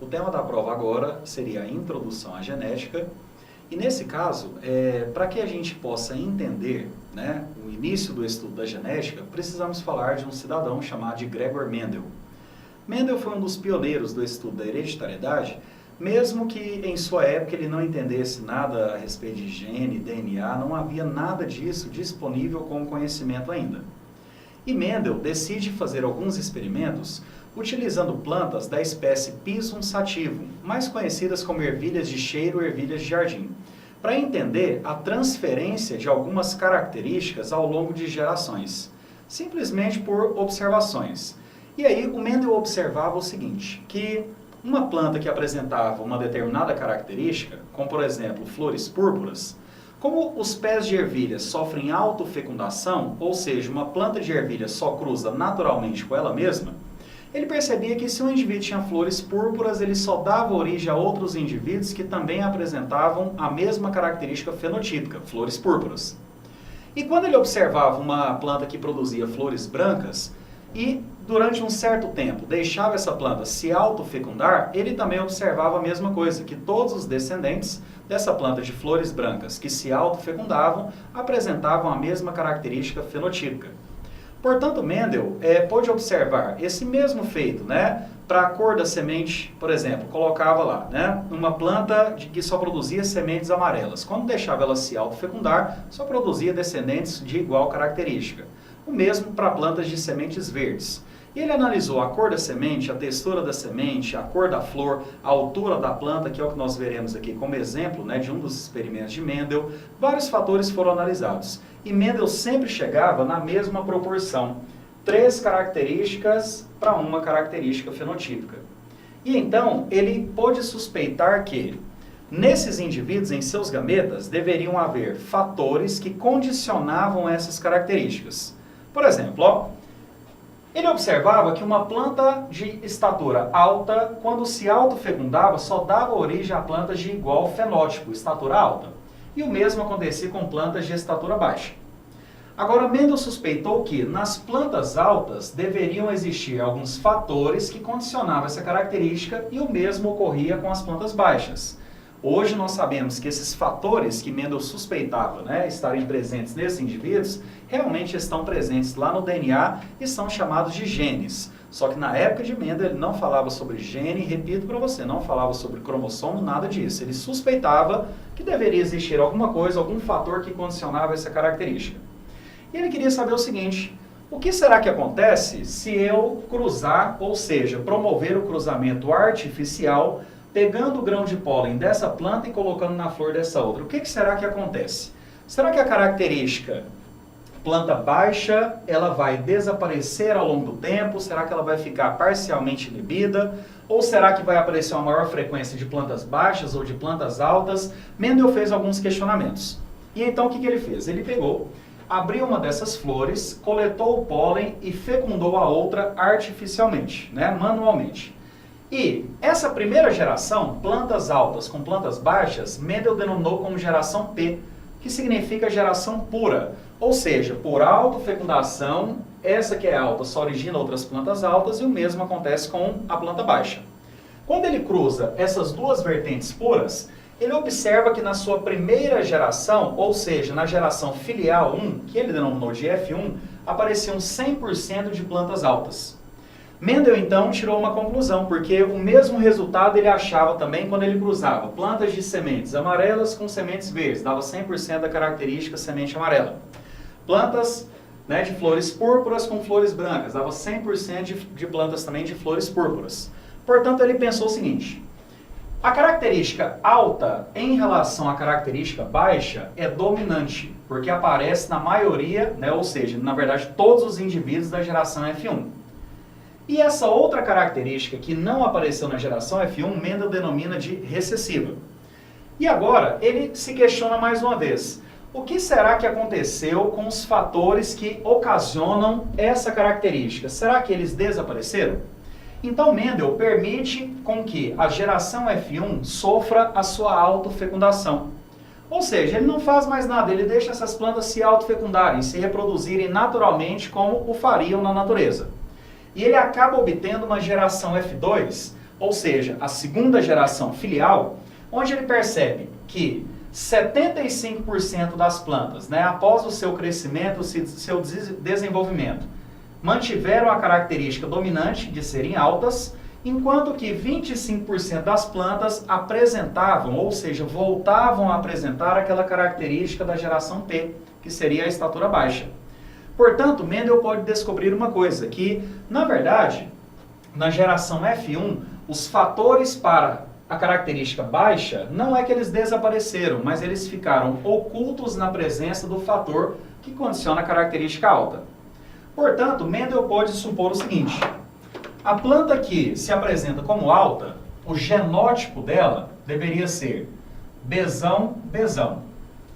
O tema da prova agora seria a introdução à genética. E nesse caso, para que a gente possa entender, né, o início do estudo da genética, precisamos falar de um cidadão chamado de Gregor Mendel. Mendel foi um dos pioneiros do estudo da hereditariedade, mesmo que em sua época ele não entendesse nada a respeito de gene, DNA, não havia nada disso disponível como conhecimento ainda. E Mendel decide fazer alguns experimentos utilizando plantas da espécie Pisum sativum, mais conhecidas como ervilhas de cheiro ou ervilhas de jardim, para entender a transferência de algumas características ao longo de gerações, simplesmente por observações. E aí o Mendel observava o seguinte, que uma planta que apresentava uma determinada característica, como por exemplo flores púrpuras, como os pés de ervilha sofrem autofecundação, ou seja, uma planta de ervilha só cruza naturalmente com ela mesma, ele percebia que se um indivíduo tinha flores púrpuras, ele só dava origem a outros indivíduos que também apresentavam a mesma característica fenotípica, flores púrpuras. E quando ele observava uma planta que produzia flores brancas, e durante um certo tempo deixava essa planta se autofecundar, ele também observava a mesma coisa, que todos os descendentes dessa planta de flores brancas que se autofecundavam apresentavam a mesma característica fenotípica. Portanto, Mendel pôde observar esse mesmo feito, né? Para a cor da semente, por exemplo, colocava lá, né, uma planta que só produzia sementes amarelas. Quando deixava ela se autofecundar, só produzia descendentes de igual característica. O mesmo para plantas de sementes verdes. E ele analisou a cor da semente, a textura da semente, a cor da flor, a altura da planta, que é o que nós veremos aqui como exemplo, né, de um dos experimentos de Mendel. Vários fatores foram analisados. E Mendel sempre chegava na mesma proporção. 3 características para uma característica fenotípica. E então ele pôde suspeitar que nesses indivíduos, em seus gametas, deveriam haver fatores que condicionavam essas características. Por exemplo, ó, ele observava que uma planta de estatura alta, quando se autofecundava, só dava origem a plantas de igual fenótipo, estatura alta. E o mesmo acontecia com plantas de estatura baixa. Agora, Mendel suspeitou que nas plantas altas deveriam existir alguns fatores que condicionavam essa característica e o mesmo ocorria com as plantas baixas. Hoje nós sabemos que esses fatores que Mendel suspeitava, né, estarem presentes nesses indivíduos, realmente estão presentes lá no DNA e são chamados de genes. Só que na época de Mendel ele não falava sobre gene, repito para você, não falava sobre cromossomo, nada disso. Ele suspeitava que deveria existir alguma coisa, algum fator que condicionava essa característica. E ele queria saber o seguinte, o que será que acontece se eu cruzar, ou seja, promover o cruzamento artificial, pegando o grão de pólen dessa planta e colocando na flor dessa outra? O que será que acontece? Será que a característica planta baixa, ela vai desaparecer ao longo do tempo? Será que ela vai ficar parcialmente inibida? Ou será que vai aparecer uma maior frequência de plantas baixas ou de plantas altas? Mendel fez alguns questionamentos. E então o que ele fez? Ele pegou, abriu uma dessas flores, coletou o pólen e fecundou a outra artificialmente, né, manualmente. E essa primeira geração, plantas altas com plantas baixas, Mendel denominou como geração P, que significa geração pura. Ou seja, por autofecundação, essa que é alta só origina outras plantas altas e o mesmo acontece com a planta baixa. Quando ele cruza essas duas vertentes puras, ele observa que na sua primeira geração, ou seja, na geração filial 1, que ele denominou de F1, apareciam 100% de plantas altas. Mendel então tirou uma conclusão, porque o mesmo resultado ele achava também quando ele cruzava plantas de sementes amarelas com sementes verdes, dava 100% da característica semente amarela. Plantas, né, de flores púrpuras com flores brancas, dava 100% de plantas também de flores púrpuras. Portanto, ele pensou o seguinte, a característica alta em relação à característica baixa é dominante, porque aparece na maioria, né, ou seja, na verdade, todos os indivíduos da geração F1. E essa outra característica que não apareceu na geração F1, Mendel denomina de recessiva. E agora, ele se questiona mais uma vez, o que será que aconteceu com os fatores que ocasionam essa característica? Será que eles desapareceram? Então Mendel permite com que a geração F1 sofra a sua autofecundação. Ou seja, ele não faz mais nada, ele deixa essas plantas se autofecundarem, se reproduzirem naturalmente como o fariam na natureza. E ele acaba obtendo uma geração F2 ou seja, a segunda geração filial, onde ele percebe que 75% das plantas, né, após o seu crescimento, seu desenvolvimento, mantiveram a característica dominante de serem altas, enquanto que 25% das plantas apresentavam, ou seja, voltavam a apresentar aquela característica da geração P, que seria a estatura baixa. Portanto, Mendel pode descobrir uma coisa, que, na verdade, na geração F1, os fatores para a característica baixa, não é que eles desapareceram, mas eles ficaram ocultos na presença do fator que condiciona a característica alta. Portanto, Mendel pode supor o seguinte: a planta que se apresenta como alta, o genótipo dela deveria ser Bzão, Bzão.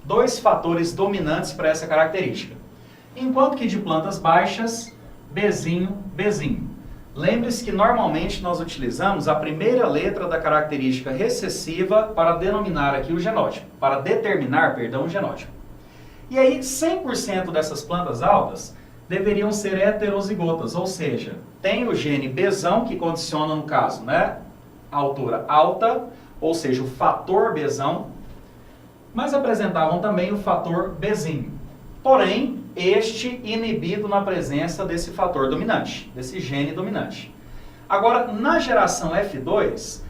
Dois fatores dominantes para essa característica. Enquanto que de plantas baixas, Bzinho, Bzinho. Lembre-se que normalmente nós utilizamos a primeira letra da característica recessiva para denominar aqui o genótipo, para determinar, perdão, o genótipo. E aí, 100% dessas plantas altas deveriam ser heterozigotas, ou seja, tem o gene Bzão, que condiciona, no caso, né, a altura alta, ou seja, o fator Bzão, mas apresentavam também o fator Bzinho. Porém, este inibido na presença desse fator dominante, desse gene dominante. Agora, na geração F2,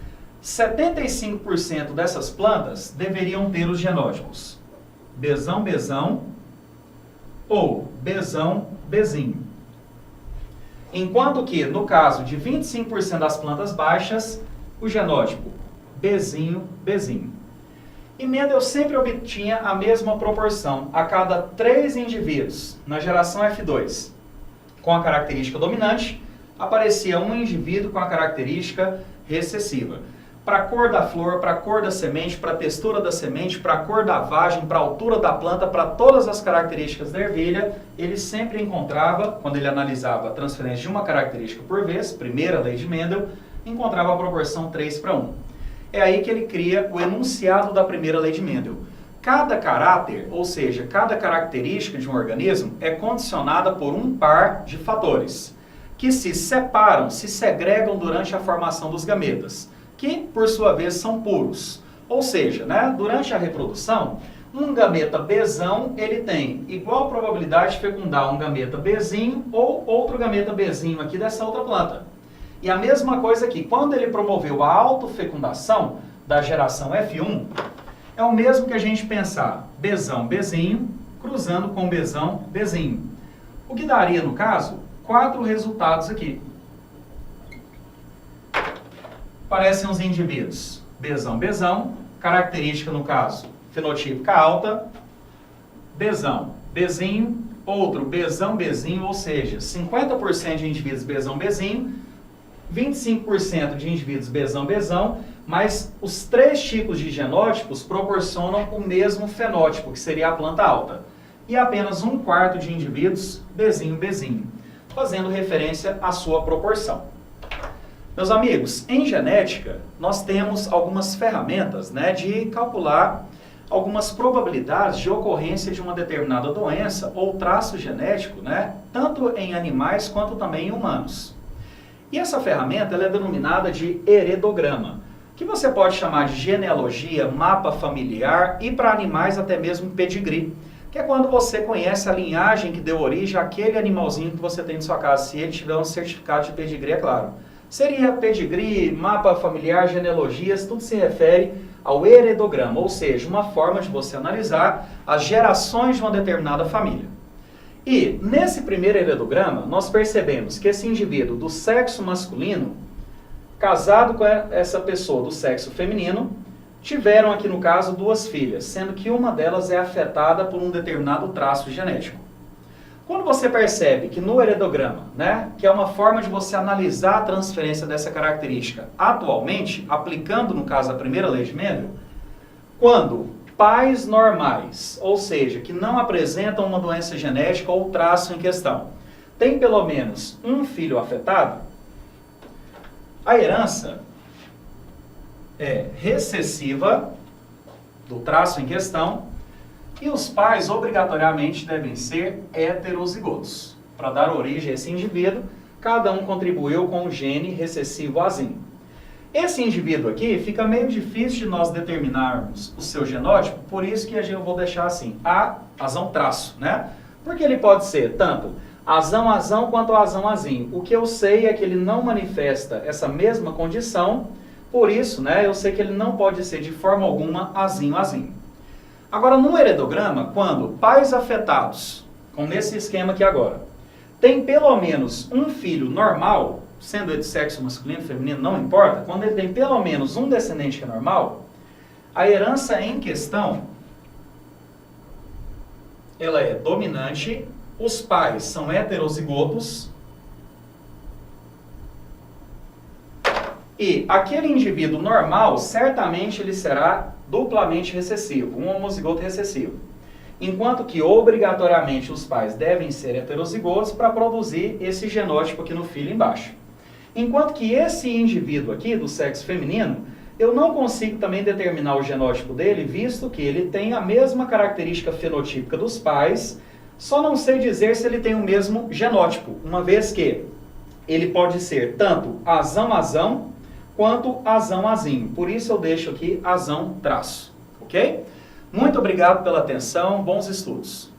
75% dessas plantas deveriam ter os genótipos Bzão, Bzão ou Bzão, Bzinho. Enquanto que, no caso de 25% das plantas baixas, o genótipo Bzinho, Bzinho. E Mendel sempre obtinha a mesma proporção. A cada 3 indivíduos na geração F2 com a característica dominante, aparecia um indivíduo com a característica recessiva. Para a cor da flor, para a cor da semente, para a textura da semente, para a cor da vagem, para a altura da planta, para todas as características da ervilha, ele sempre encontrava, quando ele analisava a transferência de uma característica por vez, primeira lei de Mendel, encontrava a proporção 3:1. É aí que ele cria o enunciado da primeira lei de Mendel. Cada caráter, ou seja, cada característica de um organismo é condicionada por um par de fatores, que se separam, se segregam durante a formação dos gametas, que, por sua vez, são puros. Ou seja, né, durante a reprodução, um gameta Bzão, ele tem igual probabilidade de fecundar um gameta Bzinho ou outro gameta Bzinho aqui dessa outra planta. E a mesma coisa aqui, quando ele promoveu a autofecundação da geração F1, é o mesmo que a gente pensar Bzão, Bzinho, cruzando com Bzão, Bzinho. O que daria, no caso, 4 resultados aqui. Parecem os indivíduos Bzão, Bzão, característica, no caso, fenotípica alta, Bzão, Bzinho, outro Bzão, Bzinho, ou seja, 50% de indivíduos Bzão, Bzinho, 25% de indivíduos Bzão, Bzão, mas os 3 tipos de genótipos proporcionam o mesmo fenótipo, que seria a planta alta. E apenas 1/4 de indivíduos Bzinho, Bzinho, fazendo referência à sua proporção. Meus amigos, em genética, nós temos algumas ferramentas, né, de calcular algumas probabilidades de ocorrência de uma determinada doença ou traço genético, né, tanto em animais quanto também em humanos. E essa ferramenta ela é denominada de heredograma, que você pode chamar de genealogia, mapa familiar e para animais até mesmo pedigree, que é quando você conhece a linhagem que deu origem àquele animalzinho que você tem em sua casa, se ele tiver um certificado de pedigree, é claro. Seria pedigree, mapa familiar, genealogias, tudo se refere ao heredograma, ou seja, uma forma de você analisar as gerações de uma determinada família. E, nesse primeiro heredograma, nós percebemos que esse indivíduo do sexo masculino, casado com essa pessoa do sexo feminino, tiveram aqui no caso 2 filhas, sendo que uma delas é afetada por um determinado traço genético. Quando você percebe que no heredograma, né, que é uma forma de você analisar a transferência dessa característica atualmente, aplicando no caso a primeira lei de Mendel, quando pais normais, ou seja, que não apresentam uma doença genética ou traço em questão, tem pelo menos um filho afetado, a herança é recessiva do traço em questão e os pais obrigatoriamente devem ser heterozigotos. Para dar origem a esse indivíduo, cada um contribuiu com o gene recessivo Azinho. Esse indivíduo aqui fica meio difícil de nós determinarmos o seu genótipo, por isso que eu vou deixar assim, A, azão traço, né? Porque ele pode ser tanto azão quanto azão-azinho. O que eu sei é que ele não manifesta essa mesma condição, por isso, né, eu sei que ele não pode ser de forma alguma azinho-azinho. Agora, no heredograma, quando pais afetados, como nesse esquema aqui agora, tem pelo menos um filho normal, sendo ele de sexo masculino ou feminino, não importa, quando ele tem pelo menos um descendente que é normal, a herança em questão, ela é dominante, os pais são heterozigotos, e aquele indivíduo normal, certamente ele será duplamente recessivo, um homozigoto recessivo. Enquanto que, obrigatoriamente, os pais devem ser heterozigotos para produzir esse genótipo aqui no filho embaixo. Enquanto que esse indivíduo aqui, do sexo feminino, eu não consigo também determinar o genótipo dele, visto que ele tem a mesma característica fenotípica dos pais, só não sei dizer se ele tem o mesmo genótipo, uma vez que ele pode ser tanto azão-azão, quanto azão-azinho. Por isso eu deixo aqui azão-traço, ok? Muito obrigado pela atenção, bons estudos.